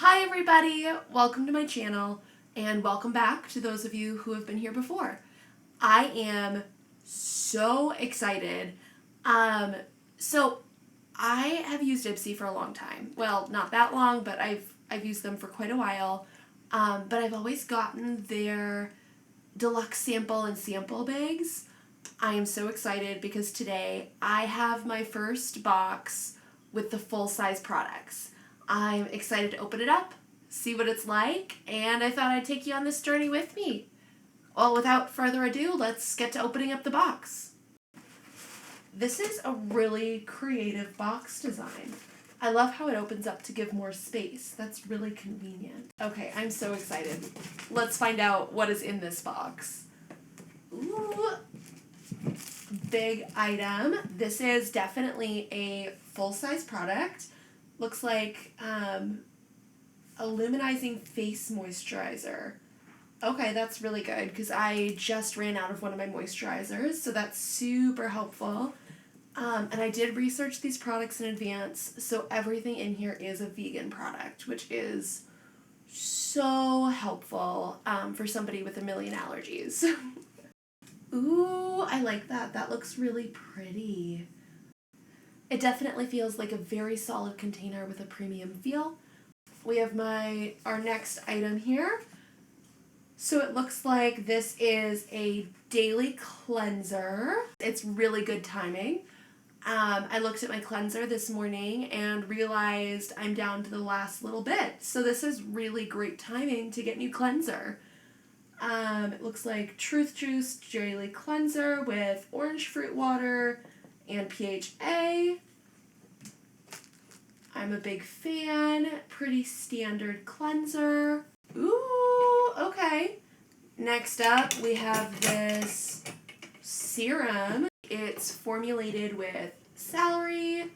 Hi everybody, welcome to my channel and welcome back to those of you who have been here before. I am so excited. So I have used Ipsy for a long time. Well, not that long, but I've used them for quite a while. But I've always gotten their deluxe sample and sample bags. I am so excited because today I have my first box with the full-size products. I'm excited to open it up, see what it's like, and I thought I'd take you on this journey with me. Well, without further ado, let's get to opening up the box. This is a really creative box design. I love how it opens up to give more space. That's really convenient. Okay, I'm so excited. Let's find out what is in this box. Ooh, big item. This is definitely a full-size product. Looks like a luminizing face moisturizer. Okay, that's really good because I just ran out of one of my moisturizers, so that's super helpful. And I did research these products in advance, so everything in here is a vegan product, which is so helpful for somebody with a million allergies. Ooh, I like that. That looks really pretty. It definitely feels like a very solid container with a premium feel. We have our next item here. So it looks like this is a daily cleanser. It's really good timing. I looked at my cleanser this morning and realized I'm down to the last little bit. So this is really great timing to get new cleanser. It looks like Truth Juice Daily Cleanser with orange fruit water and PHA. I'm a big fan. Pretty standard cleanser. Ooh, okay. Next up, we have this serum. It's formulated with celery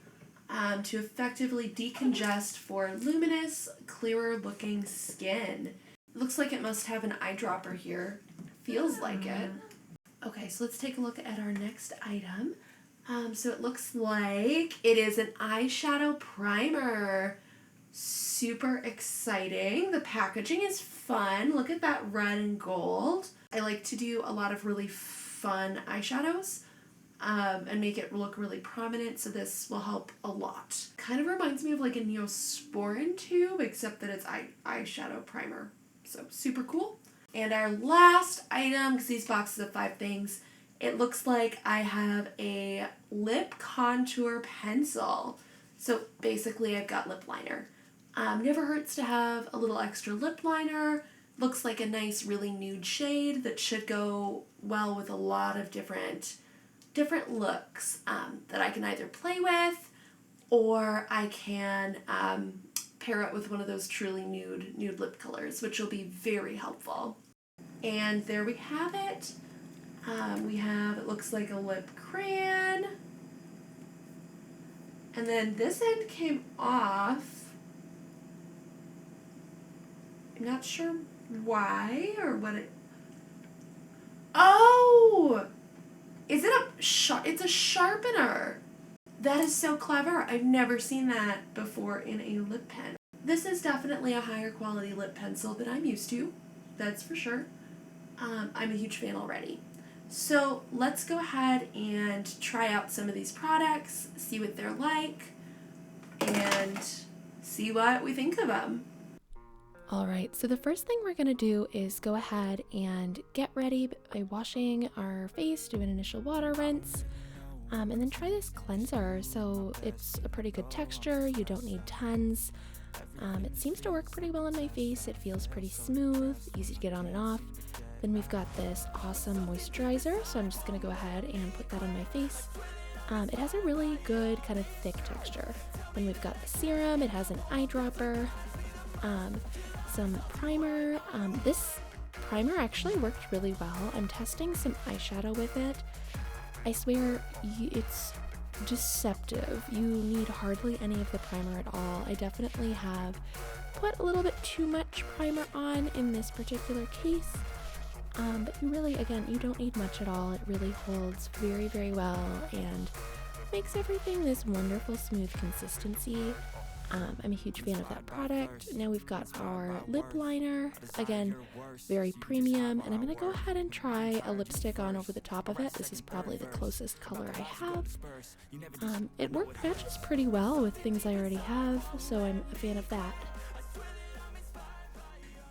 to effectively decongest for luminous, clearer looking skin. Looks like it must have an eyedropper here. Feels like it. Okay, so let's take a look at our next item. So it looks like it is an eyeshadow primer. Super exciting. The packaging is fun. Look at that red and gold. I like to do a lot of really fun eyeshadows and make it look really prominent, so this will help a lot. Kind of reminds me of like a Neosporin tube, except that it's eyeshadow primer. So super cool. And our last item, because these boxes have 5 things, it looks like I have a lip contour pencil. So basically I've got lip liner. Never hurts to have a little extra lip liner. Looks like a nice, really nude shade that should go well with a lot of different looks that I can either play with or I can pair it with one of those truly nude lip colors, which will be very helpful. And there we have it. It looks like a lip crayon. And then this end came off. I'm not sure why or what it... Oh! Is it it's a sharpener. That is so clever. I've never seen that before in a lip pen. This is definitely a higher quality lip pencil than I'm used to. That's for sure. I'm a huge fan already. So let's go ahead and try out some of these products, see what they're like, and see what we think of them. Alright, so the first thing we're going to do is go ahead and get ready by washing our face, do an initial water rinse, and then try this cleanser. So it's a pretty good texture, you don't need tons. It seems to work pretty well on my face, it feels pretty smooth, easy to get on and off. Then we've got this awesome moisturizer, so I'm just going to go ahead and put that on my face. It has a really good kind of thick texture. Then we've got the serum, it has an eyedropper, some primer. This primer actually worked really well. I'm testing some eyeshadow with it. I swear it's deceptive. You need hardly any of the primer at all. I definitely have put a little bit too much primer on in this particular case. But you really, again, you don't need much at all. It really holds very, very well and makes everything this wonderful smooth consistency. I'm a huge fan of that product. Now we've got our lip liner, again, very premium, and I'm going to go ahead and try a lipstick on over the top of it. This is probably the closest color I have. It matches pretty well with things I already have, so I'm a fan of that.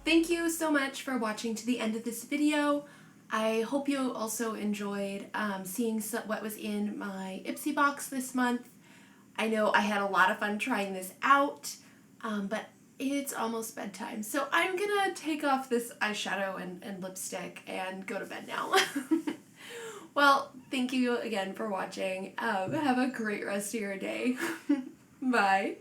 Thank you so much for watching to the end of this video. I hope you also enjoyed seeing what was in my Ipsy box this month. I know I had a lot of fun trying this out, but it's almost bedtime, so I'm gonna take off this eyeshadow and lipstick and go to bed now. Well, thank you again for watching. Have a great rest of your day. Bye.